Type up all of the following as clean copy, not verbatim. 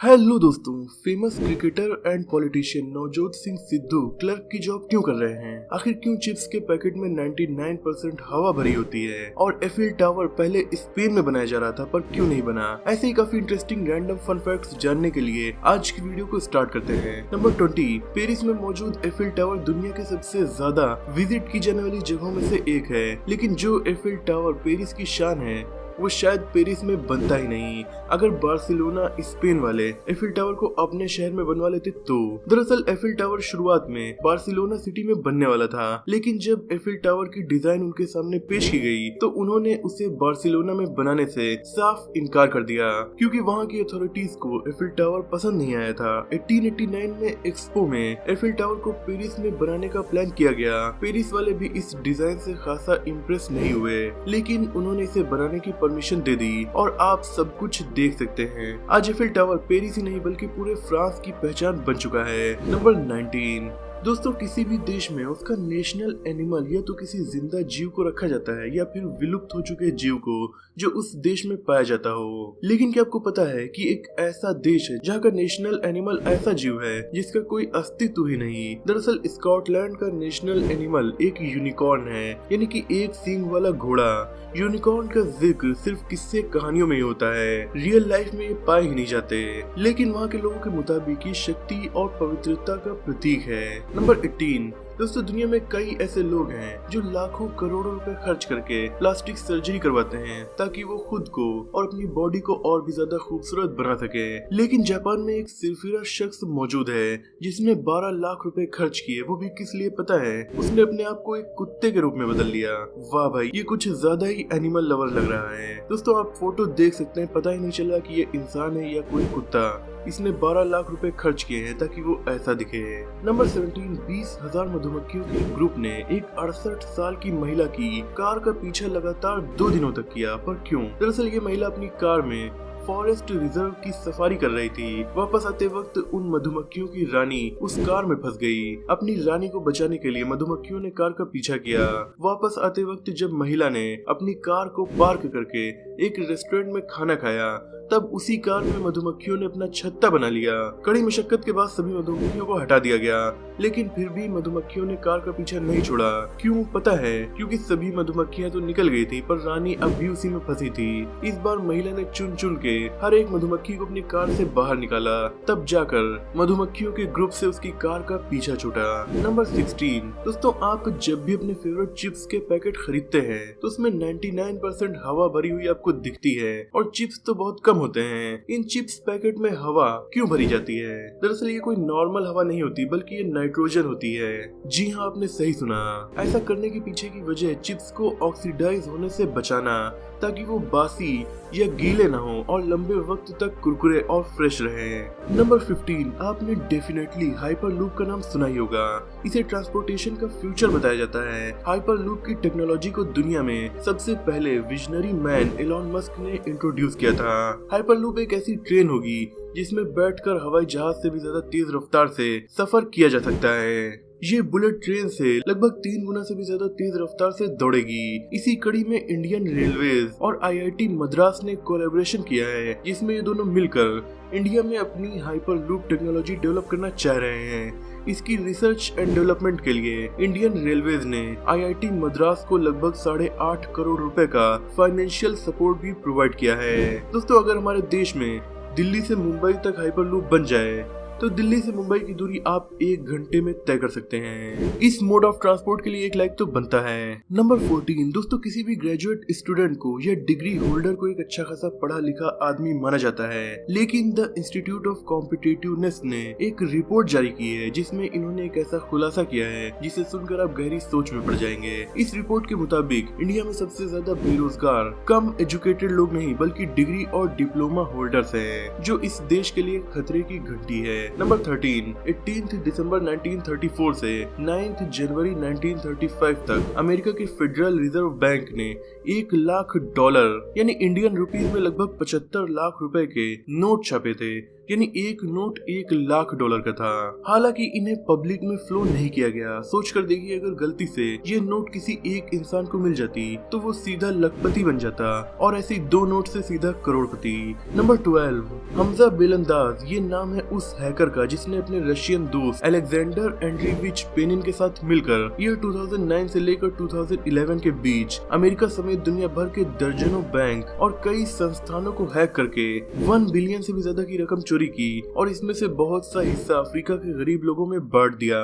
Hello दोस्तों, famous cricketer and politician Navjot Singh Sidhu clerk की job क्यों कर रहे हैं? आखिर क्यों चिप्स के पैकेट में 99% हवा भरी होती है? और एफिल टावर पहले स्पेन में बनाया जा रहा था पर क्यों नहीं बना? ऐसे ही काफी इंटरेस्टिंग रैंडम फन फैक्ट्स जानने के लिए आज की वीडियो को स्टार्ट करते हैं। नंबर 20, पेरिस में मौजूद एफिल टावर दुनिया के सबसे ज्यादा विजिट की जाने वाली जगहों में से एक है, लेकिन जो एफिल टावर पेरिस की शान है वो शायद पेरिस में बनता ही नहीं। अगर बार्सिलोना स्पेन वाले एफिल टावर को अपने शहर में बनवा लेते तो। दरअसल एफिल टावर शुरुआत में बार्सिलोना सिटी में बनने वाला था, लेकिन जब एफिल टावर की डिजाइन उनके सामने पेश की गई तो उन्होंने उसे बार्सिलोना में बनाने से साफ इनकार कर दिया, क्योंकि वहाँ की अथॉरिटीज को एफिल टावर पसंद नहीं आया था। 1889 में एक्सपो में एफिल टावर को पेरिस में बनाने का प्लान किया गया। पेरिस वाले भी इस डिजाइन से खासा इम्प्रेस नहीं हुए, लेकिन उन्होंने इसे बनाने की परमिशन दे दी और आप सब कुछ देख सकते हैं। आज एफिल टावर पेरिस ही नहीं बल्कि पूरे फ्रांस की पहचान बन चुका है। नंबर 19, दोस्तों किसी भी देश में उसका नेशनल एनिमल या तो किसी जिंदा जीव को रखा जाता है या फिर विलुप्त हो चुके जीव को जो उस देश में पाया जाता हो। लेकिन क्या आपको पता है कि एक ऐसा देश है जहाँ का नेशनल एनिमल ऐसा जीव है जिसका कोई अस्तित्व ही नहीं? दरअसल स्कॉटलैंड का नेशनल एनिमल एक यूनिकॉर्न है, यानी कि एक सींग वाला घोड़ा। यूनिकॉर्न का जिक्र सिर्फ किस्से कहानियों में ही होता है, रियल लाइफ में ये पाए ही नहीं जाते, लेकिन वहाँ के लोगों के मुताबिक ये शक्ति और पवित्रता का प्रतीक है। नंबर 18, दोस्तों दुनिया में कई ऐसे लोग हैं जो लाखों करोड़ों रुपए खर्च करके प्लास्टिक सर्जरी करवाते हैं ताकि वो खुद को और अपनी बॉडी को और भी ज्यादा खूबसूरत बना सके। लेकिन जापान में एक सिरफिरा शख्स मौजूद है जिसने 12 लाख रुपए खर्च किए, वो भी किस लिए पता है? उसने अपने आप को एक कुत्ते के रूप में बदल लिया। वाह भाई, ये कुछ ज्यादा ही एनिमल लवर लग रहा है। दोस्तों आप फोटो देख सकते हैं, पता ही नहीं चला कि ये इंसान है या कोई कुत्ता। इसने 12 लाख रुपए खर्च किए हैं ताकि वो ऐसा दिखे। नंबर 17, 20,000 मधुमक्खियों के ग्रुप ने एक 68 साल की महिला की कार का पीछा लगातार 2 दिनों तक किया, पर क्यों? दरअसल ये महिला अपनी कार में फॉरेस्ट रिजर्व की सफारी कर रही थी। वापस आते वक्त उन मधुमक्खियों की रानी उस कार में फंस गई। अपनी रानी को बचाने के लिए मधुमक्खियों ने कार का पीछा किया। वापस आते वक्त जब महिला ने अपनी कार को पार्क करके एक रेस्टोरेंट में खाना खाया, तब उसी कार में मधुमक्खियों ने अपना छत्ता बना लिया। कड़ी मशक्कत के बाद सभी मधुमक्खियों को हटा दिया गया, लेकिन फिर भी मधुमक्खियों ने कार का पीछा नहीं छोड़ा। क्यों पता है? क्योंकि सभी मधुमक्खियां तो निकल गई थी पर रानी अब भी उसी में फंसी थी। इस बार महिला ने चुन चुन के हर एक मधुमक्खी को अपनी कार से बाहर निकाला, तब जाकर मधुमक्खियों के ग्रुप से उसकी कार का पीछा छूटा। नंबर 16, दोस्तों आप जब भी अपने फेवरेट चिप्स के पैकेट खरीदते हैं तो उसमें 99% हवा भरी हुई आपको दिखती है, और चिप्स तो बहुत कम होते हैं। इन चिप्स पैकेट में हवा क्यों भरी जाती है? दरअसल ये कोई नॉर्मल हवा नहीं होती बल्कि ये नाइट्रोजन होती है। जी हाँ, आपने सही सुना। ऐसा करने के पीछे की वजह चिप्स को ऑक्सीडाइज होने से बचाना, ताकि वो बासी या गीले ना हो और लंबे वक्त तक कुरकुरे और फ्रेश रहे। नंबर 15, आपने डेफिनेटली हाइपरलूप का नाम सुना ही होगा। इसे ट्रांसपोर्टेशन का फ्यूचर बताया जाता है। हाइपरलूप की टेक्नोलॉजी को दुनिया में सबसे पहले विजनरी मैन एलॉन मस्क ने इंट्रोड्यूस किया था। हाइपरलूप एक ऐसी ट्रेन होगी जिसमें बैठकर हवाई जहाज से भी ज्यादा तेज रफ्तार से सफर किया जा सकता है। ये बुलेट ट्रेन से लगभग 3 गुना से भी ज्यादा तेज रफ्तार से दौड़ेगी। इसी कड़ी में इंडियन रेलवेज और आईआईटी मद्रास ने कोलैबोरेशन किया है, जिसमें ये दोनों मिलकर इंडिया में अपनी हाइपरलूप टेक्नोलॉजी डेवलप करना चाह रहे हैं। इसकी रिसर्च एंड डेवलपमेंट के लिए इंडियन रेलवेज ने आईआईटी मद्रास को लगभग 8.5 करोड़ रुपए का फाइनेंशियल सपोर्ट भी प्रोवाइड किया है। दोस्तों अगर हमारे देश में दिल्ली से मुंबई तक हाइपरलूप बन जाए तो दिल्ली से मुंबई की दूरी आप 1 घंटे में तय कर सकते हैं। इस मोड ऑफ ट्रांसपोर्ट के लिए एक लाइक तो बनता है। नंबर 14, दोस्तों किसी भी ग्रेजुएट स्टूडेंट को या डिग्री होल्डर को एक अच्छा खासा पढ़ा लिखा आदमी माना जाता है, लेकिन द इंस्टीट्यूट ऑफ कॉम्पिटिटिवनेस ने एक रिपोर्ट जारी की है जिसमें इन्होंने एक ऐसा खुलासा किया है जिसे सुनकर आप गहरी सोच में पड़ जाएंगे। इस रिपोर्ट के मुताबिक इंडिया में सबसे ज्यादा बेरोजगार कम एजुकेटेड लोग नहीं बल्कि डिग्री और डिप्लोमा होल्डर्स हैं, जो इस देश के लिए खतरे की घंटी है। नंबर 13, 18 दिसंबर 1934 से 9 जनवरी 1935 तक अमेरिका के फेडरल रिजर्व बैंक ने $1,00,000 यानी इंडियन रुपीस में लगभग 75 लाख रुपए के नोट छापे थे। यानी एक नोट $1,00,000 का था। हालांकि इन्हें पब्लिक में फ्लो नहीं किया गया। सोच कर देखिए, अगर गलती से ये नोट किसी एक इंसान को मिल जाती तो वो सीधा लखपति बन जाता और ऐसे 2 नोट से सीधा करोड़पति। नंबर 12, हमजा बेलंदाज। ये नाम है उस हैकर का जिसने अपने रशियन दोस्त अलेक्जेंडर एंड्रीविच पेनिन के साथ मिलकर ईयर 2009 से लेकर 2011 के बीच अमेरिका समेत दुनिया भर के दर्जनों बैंक और कई संस्थानों को हैक करके 1 बिलियन से भी ज्यादा की रकम चोरी की और इसमें से बहुत सा हिस्सा अफ्रीका के गरीब लोगों में बांट दिया।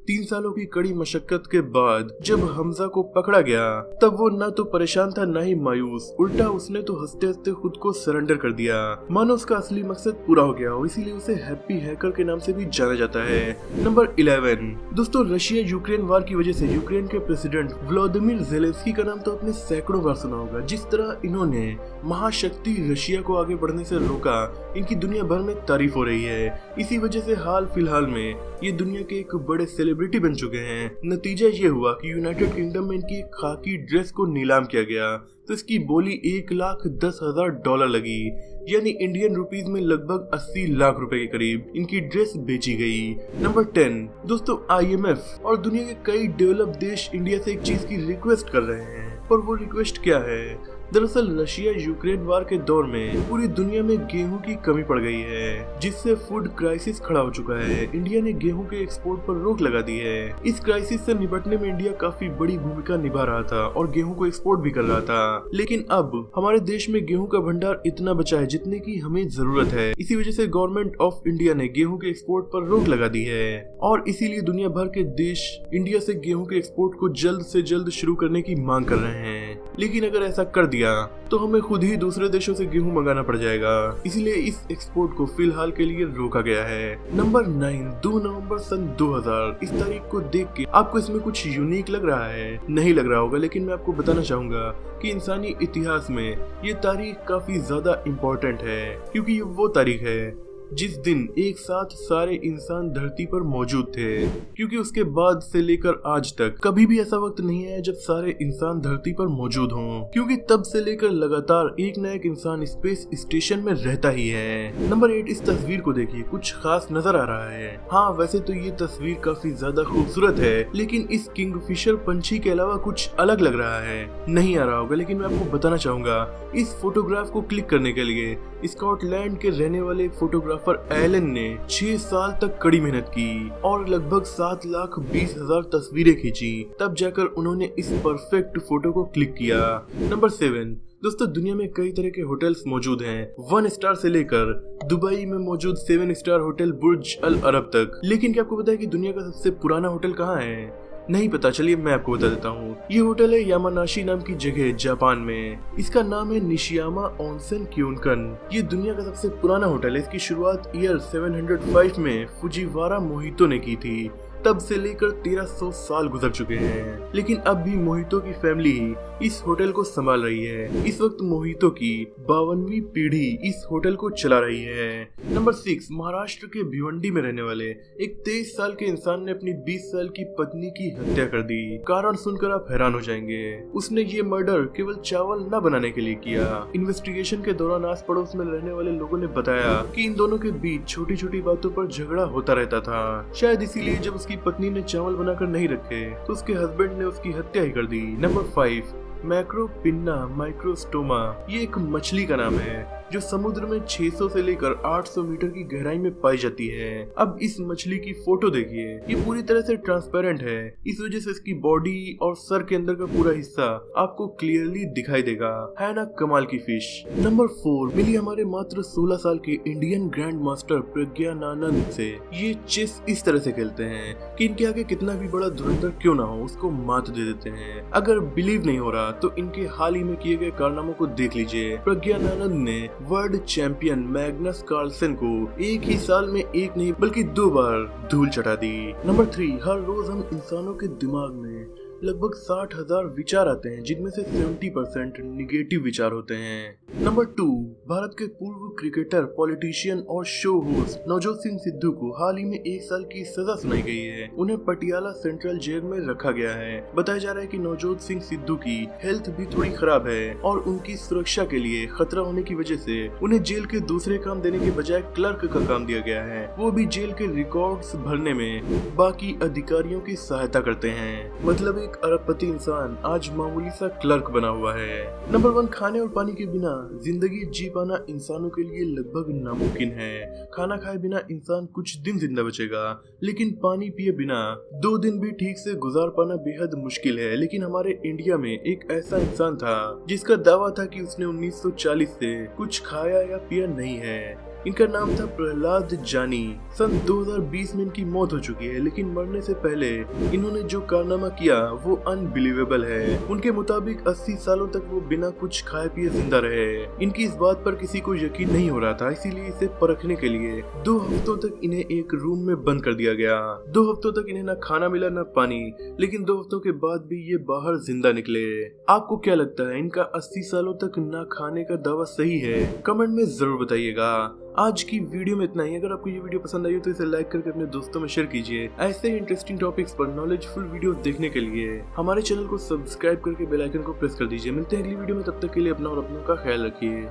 3 सालों की कड़ी मशक्कत के बाद जब हमजा को पकड़ा गया तब वो न तो परेशान था न ही मायूस। उल्टा उसने तो हंसते हंसते खुद को सरेंडर कर दिया, मानो उसका असली मकसद पूरा हो गया और इसीलिए उसे हैप्पी हैकर के नाम से भी जाना जाता है। नंबर 11, दोस्तों रशिया यूक्रेन वार की वजह से यूक्रेन के प्रेसिडेंट व्लादिमीर ज़ेलेंस्की का नाम तो आपने सैकड़ों बार सुना होगा। जिस तरह इन्होंने महाशक्ति रशिया को आगे बढ़ने से रोका, इनकी दुनिया भर में तारीफ हो रही है। इसी वजह से हाल फिलहाल में ये दुनिया के एक बड़े सेलिब्रिटी बन चुके हैं। नतीजा ये हुआ कि यूनाइटेड किंगडम में इनकी खाकी ड्रेस को नीलाम किया गया तो इसकी बोली $1,10,000 लगी, यानी इंडियन रुपीस में लगभग 80 लाख रुपए के करीब इनकी ड्रेस बेची गई। नंबर 10, दोस्तों IMF और दुनिया के कई डेवलप देश इंडिया से एक चीज की रिक्वेस्ट कर रहे हैं, और वो रिक्वेस्ट क्या है? दरअसल रशिया यूक्रेन वार के दौर में पूरी दुनिया में गेहूं की कमी पड़ गई है, जिससे फूड क्राइसिस खड़ा हो चुका है। इंडिया ने गेहूं के एक्सपोर्ट पर रोक लगा दी है। इस क्राइसिस से निपटने में इंडिया काफी बड़ी भूमिका निभा रहा था और गेहूं को एक्सपोर्ट भी कर रहा था, लेकिन अब हमारे देश में गेहूं का भंडार इतना बचा है जितने की हमें जरूरत है। इसी वजह से गवर्नमेंट ऑफ इंडिया ने गेहूं के एक्सपोर्ट पर रोक लगा दी है और इसीलिए दुनिया भर के देश इंडिया से गेहूं के एक्सपोर्ट को जल्द से जल्द शुरू करने की मांग कर रहे हैं। लेकिन अगर ऐसा कर दिया तो हमें खुद ही दूसरे देशों से गेहूं मंगाना पड़ जाएगा, इसलिए इस एक्सपोर्ट को फिलहाल के लिए रोका गया है। नंबर 9, 2 नवंबर सन 2000। इस तारीख को देख के आपको इसमें कुछ यूनिक लग रहा है? नहीं लग रहा होगा, लेकिन मैं आपको बताना चाहूंगा कि इंसानी इतिहास में ये तारीख काफी ज्यादा इम्पोर्टेंट है, क्योंकि ये वो तारीख है जिस दिन एक साथ सारे इंसान धरती पर मौजूद थे। क्योंकि उसके बाद से लेकर आज तक कभी भी ऐसा वक्त नहीं है जब सारे इंसान धरती पर मौजूद हों, क्योंकि तब से लेकर लगातार एक न एक इंसान स्पेस स्टेशन में रहता ही है। नंबर 8, इस तस्वीर को देखिए, कुछ खास नजर आ रहा है? हाँ, वैसे तो ये तस्वीर काफी ज्यादा खूबसूरत है, लेकिन इस किंगफिशर पंछी के अलावा कुछ अलग लग रहा है। नहीं आ रहा होगा, लेकिन मैं आपको बताना चाहूंगा, इस फोटोग्राफ को क्लिक करने के लिए स्कॉटलैंड के रहने वाले फोटोग्राफर एलन ने 6 साल तक कड़ी मेहनत की और लगभग 7,20,000 तस्वीरें खींची, तब जाकर उन्होंने इस परफेक्ट फोटो को क्लिक किया। नंबर 7, दोस्तों दुनिया में कई तरह के होटल्स मौजूद हैं, 1 स्टार से लेकर दुबई में मौजूद 7 स्टार होटल बुर्ज अल अरब तक। लेकिन क्या आपको पता है कि दुनिया का सबसे पुराना होटल कहाँ है? नहीं पता? चलिए मैं आपको बता देता हूँ। ये होटल है यामानाशी नाम की जगह, जापान में। इसका नाम है निशियामा ओनसेन क्योनकन। ये दुनिया का सबसे पुराना होटल है। इसकी शुरुआत ईयर 705 में फुजीवारा मोहितो ने की थी। तब से लेकर 1300 साल गुजर चुके हैं, लेकिन अब भी मोहितो की फैमिली ही इस होटल को संभाल रही है। इस वक्त मोहितो की 52वीं पीढ़ी इस होटल को चला रही है। नंबर 6, महाराष्ट्र के भिवंडी में रहने वाले एक 23 साल के इंसान ने अपनी 20 साल की पत्नी की हत्या कर दी। कारण सुनकर आप हैरान हो जाएंगे। उसने ये मर्डर केवल चावल न बनाने के लिए किया। इन्वेस्टिगेशन के दौरान आस पड़ोस में रहने वाले लोगों ने बताया कि इन दोनों के बीच छोटी छोटी बातों पर झगड़ा होता रहता था। शायद इसीलिए जब उसकी पत्नी ने चावल बनाकर नहीं रखे तो उसके हस्बैंड ने उसकी हत्या ही कर दी। नंबर 5, मैक्रोपिन्ना माइक्रोस्टोमा। ये एक मछली का नाम है जो समुद्र में 600 से लेकर 800 मीटर की गहराई में पाई जाती है। अब इस मछली की फोटो देखिए, ये पूरी तरह से ट्रांसपेरेंट है। इस वजह से इसकी बॉडी और सर के अंदर का पूरा हिस्सा आपको क्लियरली दिखाई देगा। है ना कमाल की फिश। नंबर 4, मिली हमारे मात्र 16 साल के इंडियन ग्रैंड मास्टर प्रज्ञानानंद से। ये चेस इस तरह से खेलते हैं कि इनके आगे कितना भी बड़ा धुरंधर क्यों ना हो, उसको मात दे देते हैं। अगर बिलीव नहीं हो रहा तो इनके हाल ही में किए गए कारनामों को देख लीजिए। प्रज्ञानानंद ने वर्ल्ड चैंपियन मैग्नस कार्लसन को एक ही साल में एक नहीं बल्कि 2 बार धूल चटा दी। नंबर 3, हर रोज हम इंसानों के दिमाग में लगभग 60,000 विचार आते हैं, जिनमें से 70% निगेटिव विचार होते हैं। नंबर 2, भारत के पूर्व क्रिकेटर, पॉलिटिशियन और शो होस्ट नवजोत सिंह सिद्धू को हाल ही में 1 साल की सजा सुनाई गई है। उन्हें पटियाला सेंट्रल जेल में रखा गया है। बताया जा रहा है कि नवजोत सिंह सिद्धू की हेल्थ भी थोड़ी खराब है और उनकी सुरक्षा के लिए खतरा होने की वजह से उन्हें जेल के दूसरे काम देने के बजाय क्लर्क का काम दिया गया है। वो भी जेल के रिकॉर्ड्स भरने में बाकी अधिकारियों की सहायता करते हैं। मतलब एक अरबपति इंसान आज मामूली सा क्लर्क बना हुआ है। नंबर 1, खाने और पानी के बिना जिंदगी जी पाना इंसानों के लिए लगभग नामुमकिन है। खाना खाए बिना इंसान कुछ दिन जिंदा बचेगा, लेकिन पानी पिए बिना 2 दिन भी ठीक से गुजार पाना बेहद मुश्किल है। लेकिन हमारे इंडिया में एक ऐसा इंसान था जिसका दावा था कि उसने 1940 से कुछ खाया या पिया नहीं है। इनका नाम था प्रहलाद जानी। सन 2020 में इनकी मौत हो चुकी है, लेकिन मरने से पहले इन्होंने जो कारनामा किया वो अनबिलीवेबल है। उनके मुताबिक 80 सालों तक वो बिना कुछ खाए पिए जिंदा रहे। इनकी इस बात पर किसी को यकीन नहीं हो रहा था, इसीलिए इसे परखने के लिए 2 हफ्तों तक इन्हें एक रूम में बंद कर दिया गया। 2 हफ्तों तक इन्हें ना खाना मिला ना पानी, लेकिन 2 हफ्तों के बाद भी ये बाहर जिंदा निकले। आपको क्या लगता है, इनका 80 सालों तक ना खाने का दावा सही है? कमेंट में जरूर बताइएगा। आज की वीडियो में इतना ही। अगर आपको ये वीडियो पसंद आई हो तो इसे लाइक करके अपने दोस्तों में शेयर कीजिए। ऐसे ही इंटरेस्टिंग टॉपिक्स पर नॉलेजफुल वीडियो देखने के लिए हमारे चैनल को सब्सक्राइब करके बेल आइकन को प्रेस कर दीजिए। मिलते हैं अगली वीडियो में, तब तक के लिए अपना और अपनों का ख्याल रखिए।